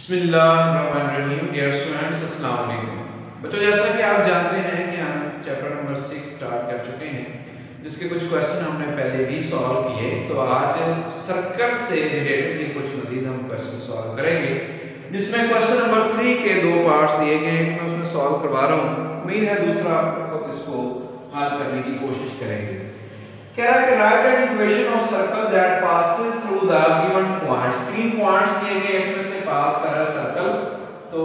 बिस्मिल्लाहिर्रहमानिर्रहीम। Dear students, अस्सलाम वालेकुम। बच्चों, जैसा कि आप जानते हैं कि हम चैप्टर नंबर 6 स्टार्ट कर चुके हैं, जिसके कुछ क्वेश्चन हमने पहले भी सॉल्व किए। तो आज सर्कल से रिलेटेड ही कुछ मजीद हम क्वेश्चन सॉल्व करेंगे, जिसमें क्वेश्चन नंबर 3 के दो पार्ट्स दिए गए हैं। मैं उसमें सॉल्व करवा रहा हूँ। उम्मीद है दूसरा आप खुद इसको हल करने की कोशिश करेंगे। कह रहा है कि right an equation of circle that passes through the given points. 3 points दिए गए, इसमें से पास कर रहा है सर्कल। तो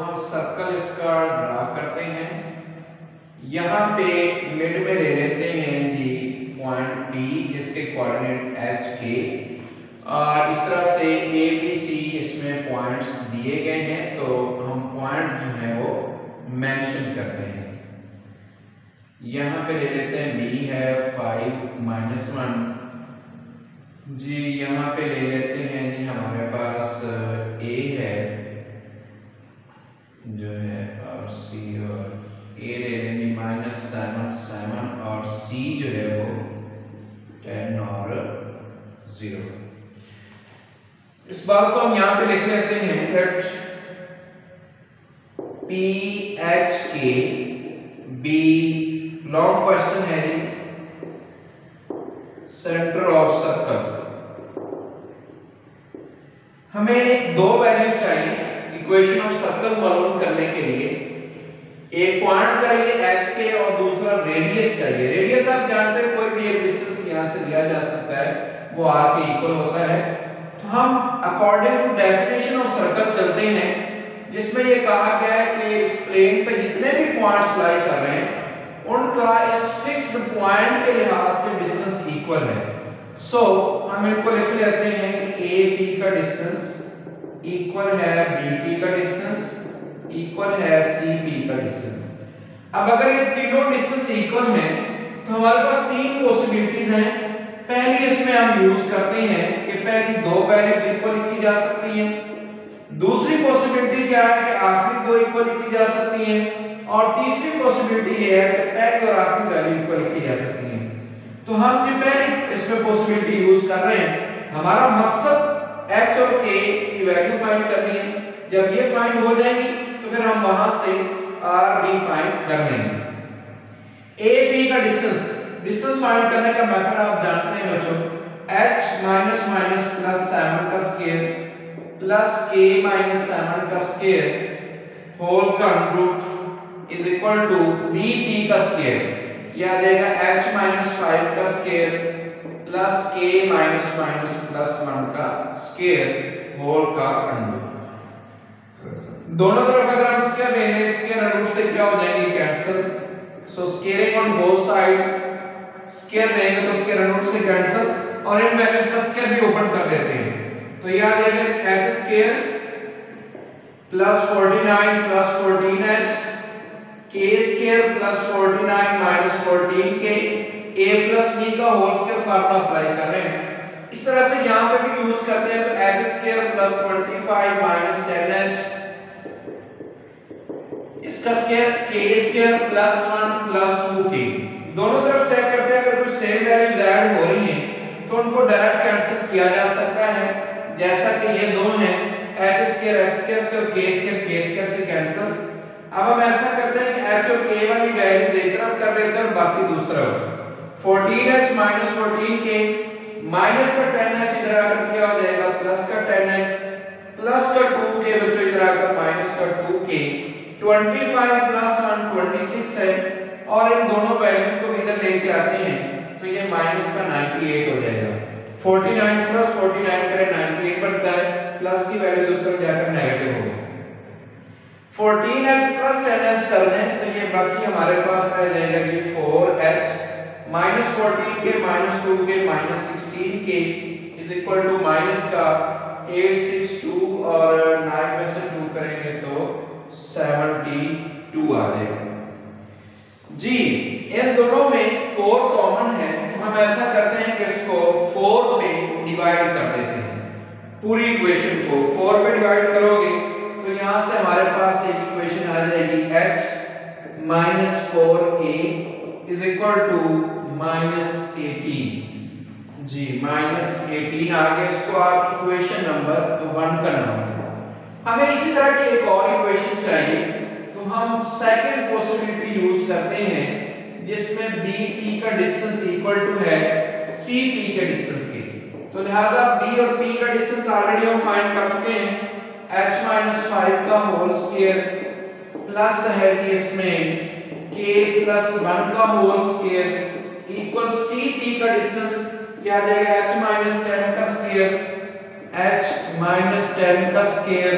हम सर्कल इसका ड्रा करते हैं। यहाँ पे मिड में ले लेते हैं जी पॉइंट P, जिसके कोऑर्डिनेट H के, और इस तरह से A B C इसमें पॉइंट्स दिए गए हैं। तो हम पॉइंट जो है वो मेंशन करते हैं। यहाँ पे ले लेते हैं B है 5 - 1 जी। यहाँ पे ले लेते हैं जी हमारे पास A है जो है, और C, और A ले लेंगे -7 और C जो है वो 10 और 0। इस बात को हम यहाँ पे लिख लेते हैं let PHK B, long question है जी, सेंटर ऑफ सर्कल। हमें दो वैल्यू चाहिए इक्वेशन ऑफ सर्कल मालूम करने के लिए। एक पॉइंट चाहिए H के और दूसरा रेडियस चाहिए। रेडियस आप जानते हैं कोई भी एक डिस्टेंस यहां से लिया जा सकता है, वो r के इक्वल होता है। तो हम according to definition of circle चलते हैं, जिसमें ये कहा गया है कि इस प्लेन पे जितने भी पॉइंट्स लाई कर रहे हैं उनका इस फिक्स्ड पॉइंट के लिहाज से डिस्टेंस इक्वल है। सो हम इनको लिख लेते हैं कि AB का डिस्टेंस इक्वल है BP का डिस्टेंस इक्वल है CP का डिस्टेंस। अब अगर ये तीनों डिस्टेंस इक्वल हैं तो हमारे पास तीन पॉसिबिलिटीज हैं। पहली इसमें हम यूज करते हैं कि पहली दो वैल्यूज इक्वल लिखी जा सकती हैं। दूसरी पॉसिबिलिटी क्या है कि आखिरी दो इक्वल लिखी जा सकती हैं, और तीसरी पॉसिबिलिटी ये है कि पहली और आखिरी वैल्यू इक्वल लिखी जा सकती है। तो हम जो पहली इसमें पॉसिबिलिटी यूज कर रहे हैं, हमारा मकसद H और K की वैल्यू फाइंड करनी है। जब ये फाइंड हो जाएगी तो फिर हम वहां से R D फाइंड कर लेंगे। A B का डिस्टेंस फाइंड करने का मेथड आप जानते हैं बच्चों, H - -7 का स्क्वायर प्लस K - 7 का स्क्वायर होल का root is equal to BP का स्क्वायर, या देगा H - 5 का स्क्वायर प्लस K - -+1 का स्क्वायर होल का अंडर। दोनों तरफ अगर हम स्क्वायर लेंगे, स्क्वायर रूट से क्या हो जाएंगे, cancel. So squaring on both sides, square लेंगे तो स्क्वायर रूट से कैंसिल, और इन वैल्यूज का स्क्वायर भी ओपन कर देते हैं। तो ये आ जाएगा H square plus 49 plus 14H, K square plus 49 - 14K, A plus B का होल स्क्वायर फार्मूला अप्लाई कर रहे हैं। इस तरह से यहां पे भी यूज करते हैं। तो H स्क्वायर प्लस 25 - 10H, इसका square K square plus 1 plus 2K। दोनों तरफ चेक करते हैं, अगर कोई सेम वैल्यूज ऐड हो रही हैं तो उनको डायरेक्ट कैंसिल किया जा सकता है, जैसा कि ये दो हैं, H स्क्वायर H स्क्वायर से और K स्क्वायर से कैंसिल। अब हम ऐसा करते हैं कि H और K वाली वैल्यूज एक तरफ कर लेते हैं और बाकी दूसरा तरफ। 14H - 14K माइनस का 10H इधर आकर क्या हो जाएगा, प्लस का 10H प्लस का 2K बच्चों इधर आकर माइनस का 2K। 25 प्लस 1 26 है, और इन दोनों वैल्यूज को इधर लेके आते हैं तो ये माइनस का 98 हो जाएगा। 49 प्लस 49 करें 98 बनता है, प्लस की वैल्यू दूसरी जाकर नेगेटिव होगी। 14H प्लस 10H कर दें तो ये बाकी हमारे पास आ जाएगा कि 4H minus 14K minus 2K minus 16K is equal to minus का 862, और 9 में से 2 करेंगे तो 72 आ जाएगा जी। इन दोनों में 4 कॉमन है, हम ऐसा करते हैं कि इसको 4 में डिवाइड कर देते हैं। पूरी इक्वेशन को 4 में डिवाइड करोगे तो यहां से हमारे पास एक इक्वेशन आ जाएगी H - 4K is equal to -18 जी। -18 आ गया, इसको आप इक्वेशन नंबर 1 का नाम है। हमें इसी तरह की एक और इक्वेशन चाहिए, तो हम सेकंड पॉसिबिलिटी यूज करते हैं जिसमें BP का डिस्टेंस इक्वल टू है CP के डिस्टेंस के। तो लिहाजा B और P का डिस्टेंस ऑलरेडी हम फाइंड कर चुके हैं, h-5 का होल स्क्वायर प्लस है कि इसमें k+1 का होल स्क्वायर इक्वल CP का डिस्टेंस क्या आ जाएगा, h-10 का स्क्वायर h-10 का स्क्वायर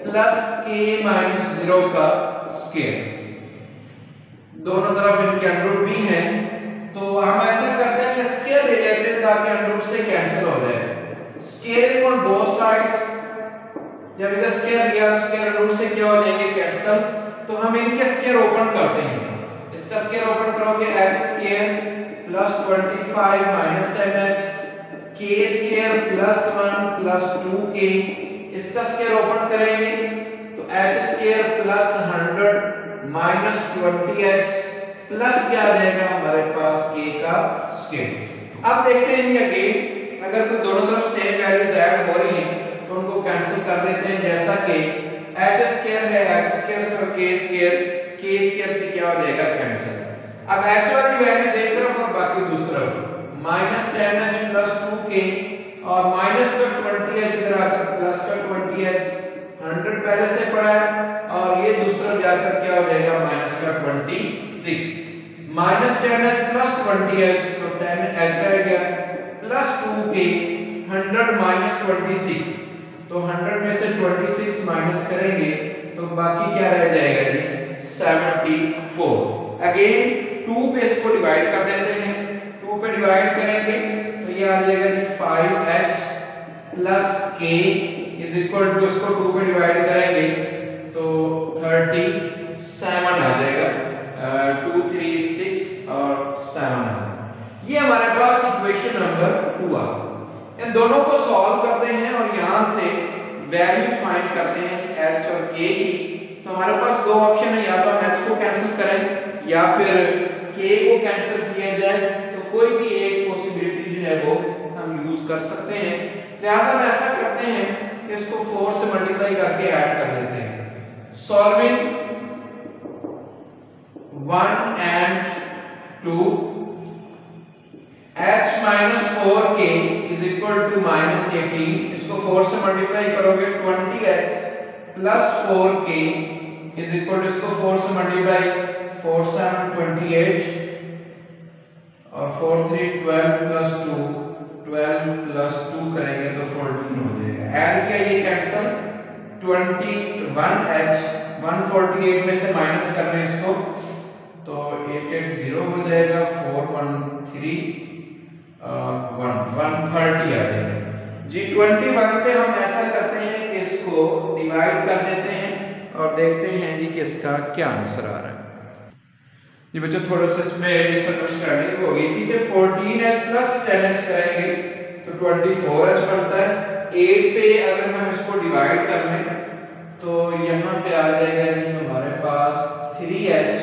प्लस k-0 का स्क्वायर, दोनों तरफ इनके अंडर भी हैं। तो हम ऐसा करते हैं कि स्क्वायर ले लेते हैं ताकि अंडर से कैंसिल हो जाए। स्क्वायरिंग ऑन बोथ साइड्स, जब इधर स्क्वायर लिया तो स्क्वायर अंडर से क्या हो जाएंगे, कैंसिल। तो हम इनके स्क्वायर ओपन करते हैं, इसका स्क्वायर ओपन करोगे h square plus 25 minus 10h, k square plus 1 plus 2k, इसका स्क्वायर ओपन करेंगे तो h square plus 100 minus 20h plus क्या आ जाएगा हमारे पास k का स्क्वायर। अब देखते हैं ये अगेन, अगर कोई दोनों तरफ सेम वैल्यूज ऐड हो रही हैं तो उनको कैंसिल कर देते हैं, जैसा कि h स्क्वायर है h स्क्वायर से k स्क्वायर से क्या हो जाएगा, कैंसिल। अब h वाली वैल्यूज एक तरफ और बाकी दूसरी तरफ, माइनस 10h प्लस 2k और माइनस का 20h इधर आकर प्लस का 20h, 100 पहले से पड़ा है और ये दूसरा जाकर क्या हो जाएगा, माइनस का 26, माइनस 10h प्लस 20h तो 10h रह गया प्लस 2k, 100 माइनस 26 तो 100 में से 26 माइनस करेंगे तो बाकी क्या रह जाएगा जी, 74। अगेन 2 पे इसको डिवाइड कर देते हैं, 2 पे डिवाइड करेंगे तो ये आ जाएगा जी 5h plus k is equal to, इसको 2 पे डिवाइड करेंगे तो 37 आ जाएगा, 2 3 6 और 7। ये हमारे पास इक्वेशन नंबर 2 आ गई। इन दोनों को सॉल्व करते हैं और यहां से वैल्यूज फाइंड करते हैं h और k की। तो हमारे पास दो ऑप्शन है, या तो हम h को कैंसिल करें या फिर k को कैंसिल किया जाए, तो कोई भी एक पॉसिबिलिटी जो है वो हम यूज कर सकते हैं। लिहाजा हम ऐसा करते हैं कि इसको 4 से मल्टीप्लाई करके ऐड कर देते हैं। Solving 1 and 2, h minus 4k is equal to minus 18, इसको 4 से मल्टीप्लाई करोगे 20h plus 4k is equal to, इसको 4 से मल्टीप्लाई 4 7 28 और 4 3 12 plus 2 12 plus 2 करेंगे तो 14 हो जाएगा। ऐड किया ये कैंसिल, 21h 148 में से माइनस करना है इसको तो 880 हो जाएगा, 413 130 आ जाएगा जी। 21 पे हम ऐसा करते हैं कि इसको डिवाइड कर देते हैं और देखते हैं जी कि इसका क्या आंसर आ रहा है। ये बच्चों थोड़ा सा इसमें मिसअंडरस्टैंडिंग हो गई थी कि 14h प्लस 10h करेंगे तो 24h बनता है। 8 पे अगर हम इसको डिवाइड कर लें तो यहाँ पे आ जाएगा जी हमारे पास 3h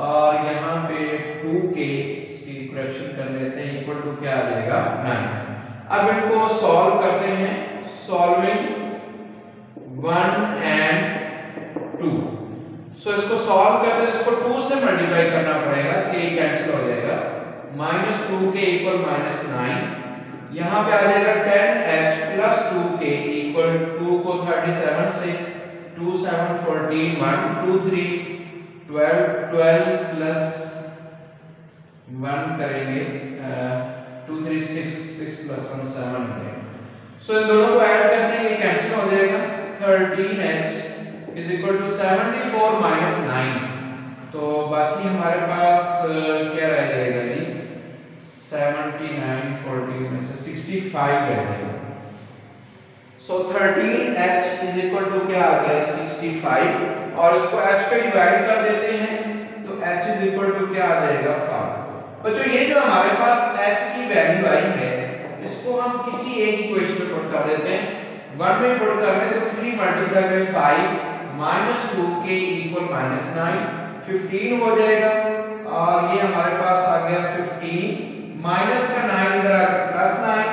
और यहाँ पे 2k, इसकी करेक्शन कर लेते हैं, इक्वल टू क्या आ जाएगा 9। अब इनको सॉल्व करते हैं, सॉल्विंग 1 and 2। सो इसको सॉल्व करते हैं, इसको 2 से मल्टीप्लाई करना पड़ेगा, k कैंसिल हो जाएगा, माइनस 2k इक्वल माइनस 9। यहाँ पे आ जाएगा 10h प्लस 2k इक्वल 2 को 37 से 2 7 14 1 2 3 12 12 प्लस 1 करेंगे 2 3 6 6 प्लस 1 7 हो जाएगा। सो इन दोनों को ऐड करते हैं, ये कैंसिल हो जाएगा, 13h is equal to 74 minus 9 तो बाकी हमारे पास क्या रह जाएगा जी 79 40 में से 65 रह जाएगा। सो 13h इज इक्वल टू क्या आ गया 65 और इसको h पे डिवाइड कर देते हैं तो h इज इक्वल टू क्या आ जाएगा 5। बच्चों ये जो हमारे पास h की वैल्यू आई है इसको हम किसी एक इक्वेशन में पुट कर देते हैं। 1 में पुट कर रहे तो 3 multiply by 5 minus 2k equal minus 9 15 हो जाएगा और ये हमारे पास आ गया 15 माइनस का 9 इधर आकर प्लस 9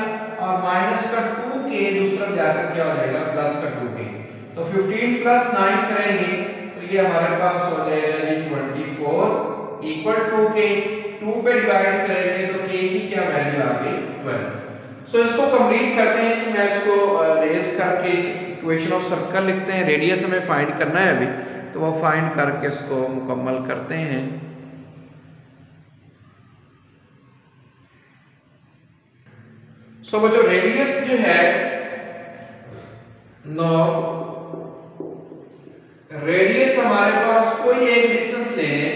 और माइनस का 2k दूसरा जाकर क्या हो जाएगा प्लस का 2k। तो 15 प्लस 9 करेंगे तो ये हमारे पास हो जाएगा जी 24 इक्वल टू के 2 पे डिवाइड करेंगे तो के की क्या वैल्यू आ गई 12। सो इसको कंप्लीट करते हैं कि मैं इसको रेज करके इक्वेशन ऑफ सर्कल लिखते हैं। रेडियस हमें फाइंड करना है अभी, तो वो फाइंड करके इसको मुकम्मल करते हैं। सो वो जो रेडियस जो है नो रेडियस हमारे पास कोई एक डिस्टेंस ले लें,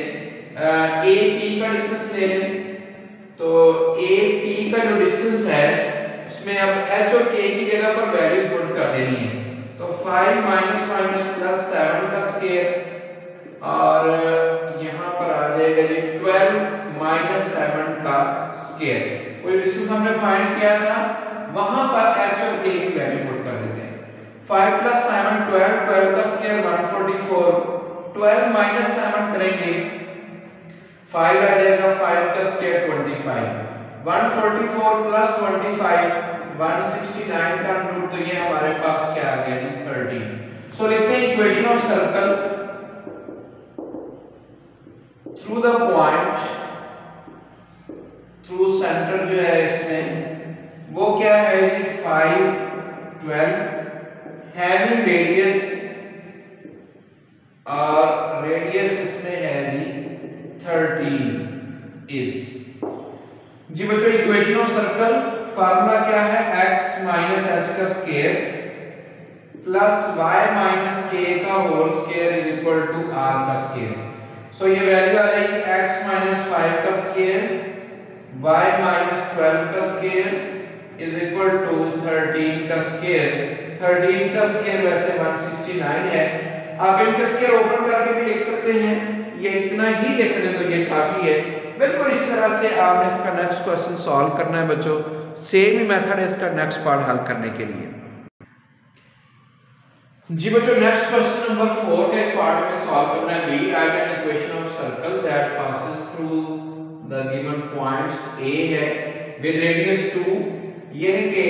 ए पी का डिस्टेंस ले लें। तो ए पी का जो डिस्टेंस है उसमें अब h और k की जगह पर वैल्यूज पुट कर देनी है। तो 5 माइनस माइनस प्लस 7 का स्क्वायर और यहाँ पर आ जाएगा जी 12 माइनस 7 का स्क्वायर। कोई डिस्टेंस हमने फाइंड किया था, वहां पर h और k की वैल्यू पुट कर देते हैं। 5 प्लस 7 12, 12 का स्क्वायर 144, 12 माइनस 7 करेंगे 5 आ जाएगा, 5 का स्क्वायर 25, 144 प्लस 25 169 का रूट, तो ये हमारे पास क्या आ गया जी 13। सो लिखते हैं equation of circle through the point through centre जो है इसमें वो क्या है जी 5 12 हैविंग रेडियस और रेडियस इसमें है जी 13 इज जी बच्चों इक्वेशन ऑफ सर्कल फार्मूला क्या है x माइनस h का square plus y minus k का whole square is equal to r का स्क्वायर। सो ये वैल्यू आ जाएगी x माइनस 5 का स्क्वायर y माइनस 12 का स्क्वायर इज इक्वल टू 13 का स्क्वायर। 13 का स्क्वायर वैसे 169 है, आप इनका स्क्वायर ओपन करके भी लिख सकते हैं, ये इतना ही लिख दें तो ये काफी है। बिल्कुल इस तरह से आपने इसका नेक्स्ट क्वेश्चन सॉल्व करना है बच्चों, सेम ही मेथड है इसका नेक्स्ट पार्ट हल करने के लिए। जी बच्चों नेक्स्ट क्वेश्चन नंबर 4 के पार्ट में सॉल्व करना है। Be write an equation of circle that passes through the given points A है विद रेडियस 2, यानी कि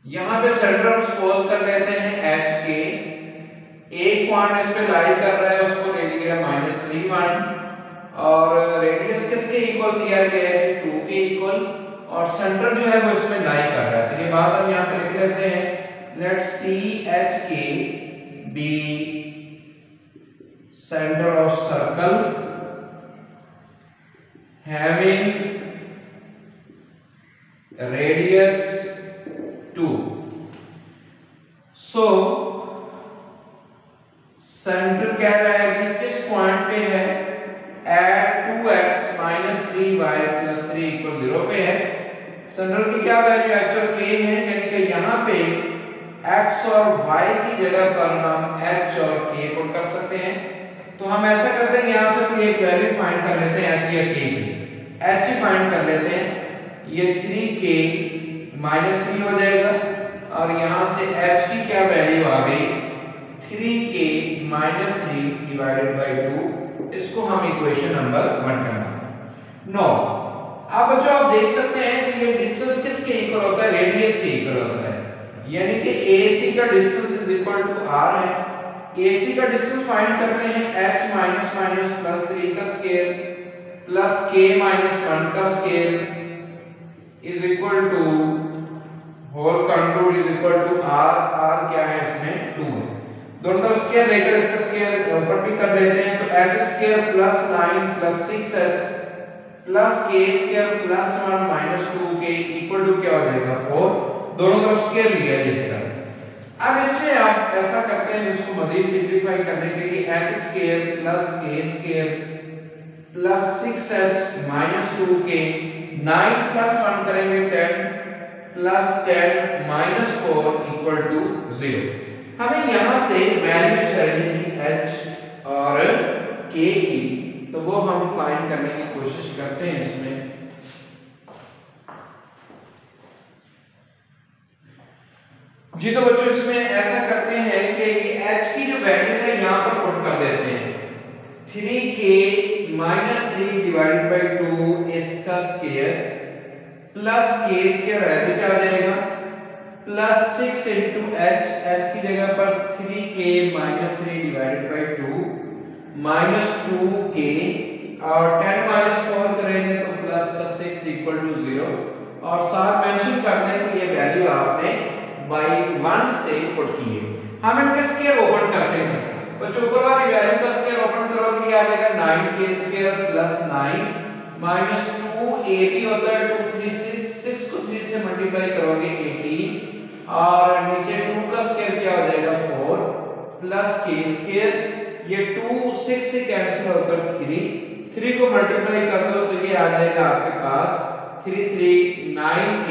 यहां पे सेंटर हम सपोज कर लेते हैं h के, एक पॉइंट इस पे लाई कर रहा है, उसको ले लिया -3 1 और रेडियस किसके इक्वल दिया गया है 2 के इक्वल, और सेंटर जो है वो इसमें लाई कर रहा है। तो ये बात हम यहां पे लिख लेते हैं, लेट सी h के be centre of circle having radius 2। So centre कह रहा है कि किस पॉइंट पे है, eight 2x minus 3y plus 3 equal 0 पे है। सेंटर की क्या वैल्यू h और k है, यानी कि यहाँ पे x और y की जगह पर हम h और k पुट कर सकते हैं। तो हम ऐसा करते हैं, यहाँ से कोई एक वैल्यू फाइंड कर लेते हैं h या k की, h ही फाइंड कर लेते हैं, ये 3k -3 हो जाएगा और यहां से h की क्या वैल्यू आ गई 3k -3 डिवाइडेड बाय 2। इसको हम इक्वेशन नंबर 1 करना है। नो अब बच्चों आप देख सकते हैं कि ये डिस्टेंस किसके इक्वल होता है, रेडियस के इक्वल होता है, यानी कि AC का distance is equal to r है। AC का डिस्टेंस फाइंड करते हैं h माइनस माइनस प्लस 3 का स्क्वायर प्लस k माइनस 1 का square is equal to whole contour is equal to r, r क्या है इसमें 2 है। दोनों तरफ स्क्वायर लेकर इसका स्क्वायर ऊपर भी कर लेते हैं, तो h square plus 9 plus 6h plus k square plus 1 minus 2k equal to क्या हो जाएगा 4। दोनों तरफ स्क्वायर लिया है इसका। अब इसमें आप ऐसा करते हैं, इसको मजीद सिंपलीफाई करने के लिए h square plus k square plus 6h minus 2k 9 plus 1 करेंगे 10 प्लस 10 माइनस 4 इक्वल टू 0। हमें यहां से वैल्यू चाहिए h और k की, तो वो हम फाइंड करने की कोशिश करते हैं इसमें। जी तो बच्चों इसमें ऐसा करते हैं कि ये h की जो वैल्यू है यहां पर पुट कर देते हैं, 3k -3 डिवाइडेड बाई 2 इसका स्क्वायर प्लस के स्क्वायर ऐसे क्या आ जाएगा प्लस 6 इंटू एच, एच की जगह पर 3k minus 3 divided by 2 minus 2k और 10 माइनस 4 करेंगे तो प्लस का 6 इक्वल टू 0 और साथ मेंशन कर दें कि ये वैल्यू आपने बाई 1 से पुट की है। हम इनका स्क्वायर ओपन करते हैं, बच्चों ऊपर वाली वैल्यू का स्क्वायर ओपन करोगे ये आ जाएगा 9k square plus 9 minus 2ab होता है 2 3 6 को 3 से मल्टीप्लाई करोगे 18 और नीचे 2 का स्क्वायर क्या हो जाएगा 4 प्लस k स्क्वायर, ये 2 6 से कैंसिल होकर 3 को मल्टीप्लाई कर दो तो ये आ जाएगा आपके पास 3 3 9k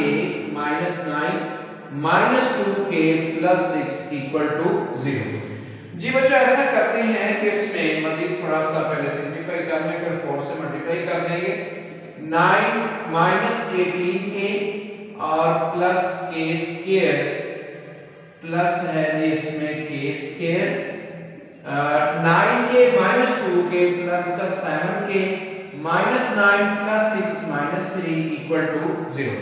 minus 9 minus 2k plus 6 equal to 0। जी बच्चों ऐसा करते हैं कि इसमें मजीद थोड़ा सा पहले सिंपलीफाई करने फिर 4 से मल्टीप्लाई कर देंगे 9 माइनस 18k और प्लस k स्क्वायर प्लस है जी इसमें k square 9k minus 2k plus का 7k minus 9 plus 6 minus 3 equal to 0।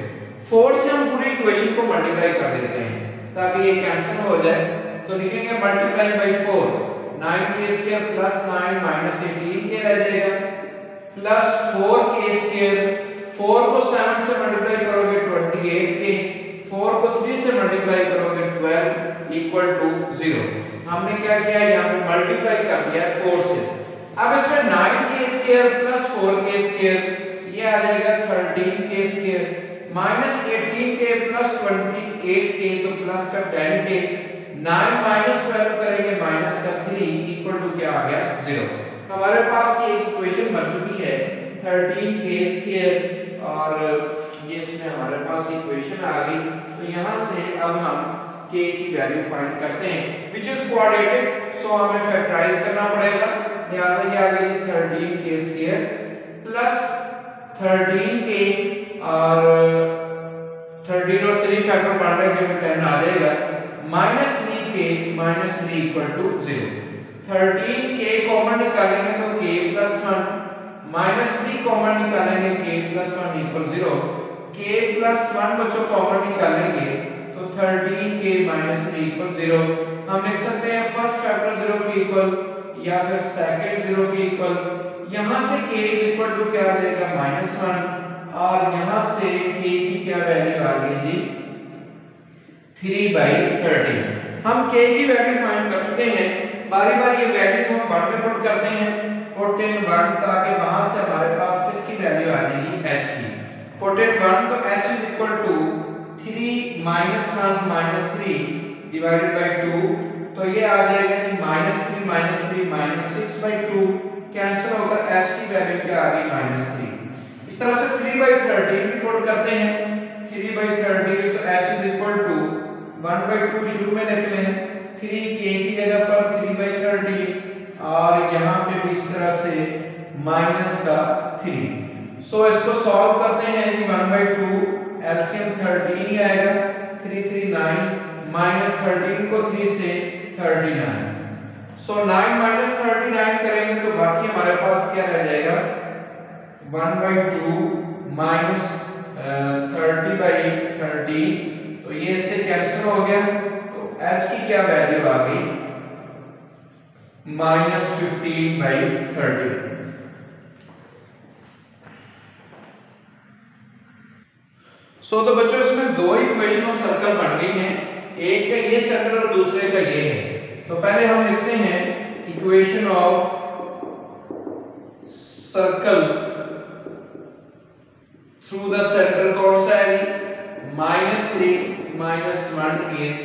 4 से हम पूरी इक्वेशन को मल्टीप्लाई कर देते हैं ताकि ये कैंसिल हो जाए, तो लिखेंगे multiply by 4 9k square plus 9 minus 18k रह जाएगा प्लस 4k स्क्वायर 4 को 7 से मल्टीप्लाई करोगे 28k 4 को 3 से मल्टीप्लाई करोगे 12 इक्वल टू 0। हमने क्या किया यहाँ पे मल्टीप्लाई कर दिया 4 से। अब इसमें 9k square plus 4k square ये आ जाएगा 13k square minus 18k plus 28k तो प्लस का 10k 9 माइनस 12 करेंगे माइनस का 3 इक्वल टू क्या आ गया 0। हमारे पास ये इक्वेशन बन चुकी है 13k स्क्वायर और ये इसमें हमारे पास इक्वेशन आ गई। तो यहाँ से अब हम k की वैल्यू फाइंड करते हैं व्हिच इज क्वाड्रेटिक, सो हमें फैक्टराइज करना पड़ेगा। लिहाजा ये आ गई 13k स्क्वायर प्लस 13k और 13 और 3 फैक्टर बन रहे हैं 10 आ जाएगा minus 3k minus 3 equal to 0। 13k common निकालेंगे तो k प्लस 1 माइनस 3 कॉमन निकालेंगे k plus 1 equal 0। k plus 1 बच्चों कॉमन निकालेंगे तो 13k माइनस 3 इक्वल 0। हम लिख सकते हैं फर्स्ट फैक्टर 0 के इक्वल या फिर सेकंड 0 के इक्वल। यहां से k इज इक्वल टू क्या आ जाएगा -1 और यहां से k की क्या वैल्यू आ गई जी 3/13। हम k की वैल्यू फाइंड कर चुके हैं, बारी बारी ये वैल्यूज हम वन में पुट करते हैं, पुट इन वन ताकि वहां से हमारे पास किसकी वैल्यू आ जाएगी h की। पुट इन वन तो h is equal to 3 -1 -3 divided by 2 तो ये आ जाएगा कि -3 -6/2 कैंसिल होकर h की वैल्यू क्या आ गई -3। इस तरह से 3/13 भी पुट करते हैं 3/13 तो h इज इक्वल टू 1/2 शुरू में लिख लें 3k की जगह पर 3/13 और यहाँ पे भी इस तरह से माइनस का 3। सो इसको सॉल्व करते हैं कि 1/2 एलसीएम 13 ही आएगा 3 3 9 माइनस 13 को 3 से 39। सो 9 माइनस 39 करेंगे तो बाकी हमारे पास क्या रह जाएगा 1/2 माइनस 30/13 तो ये इससे कैंसिल हो गया तो h की क्या वैल्यू आ गई -15/30। सो तो बच्चों इसमें दो इक्वेशन ऑफ सर्कल बन गई हैं, एक है ये सर्कल और दूसरे का ये है। तो पहले हम लिखते हैं equation of circle through the centre कौन सा है -3 -1 इज,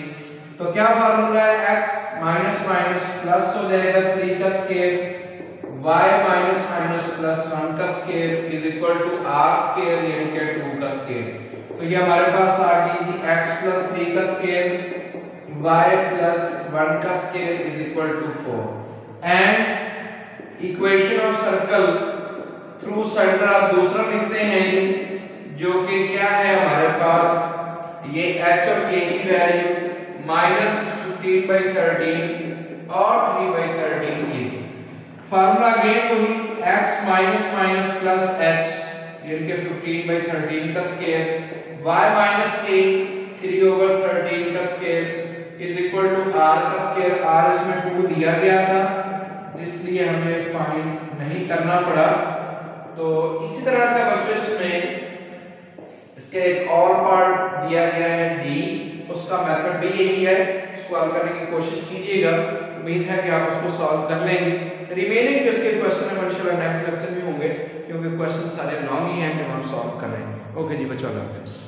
तो क्या फार्मूला है x माइनस माइनस प्लस हो जाएगा 3 का square y minus minus plus 1 का square is equal to r square यानी कि 2 का स्क्वायर। तो ये हमारे पास आ गई x प्लस 3 का स्क्वायर y प्लस 1 का square is equal to 4 and equation of circle through centre आप दूसरा लिखते हैं जो कि क्या है हमारे पास ये h और k की वैल्यू -15/13 और 3/13 इज फार्मूला अगेन वही x minus minus plus h यानी कि 15/13 का स्क्वायर, y माइनस a 3/13 का square is equal to r का स्क्वायर। r इसमें 2 दिया गया था इसलिए हमें फाइंड नहीं करना पड़ा। तो इसी तरह का बच्चों इसमें इसके एक और पार्ट दिया गया है d, उसका मेथड भी यही है, सॉल्व करने की कोशिश कीजिएगा। उम्मीद है कि आप उसको सॉल्व कर लेंगे। रिमेनिंग जो इसके क्वेश्चन है इंशाल्लाह नेक्स्ट लेक्चर में होंगे क्योंकि क्वेश्चन सारे लॉन्ग ही हैं जो हम सॉल्व कर रहे हैं। ओके जी बच्चों, अल्लाह हाफिज़।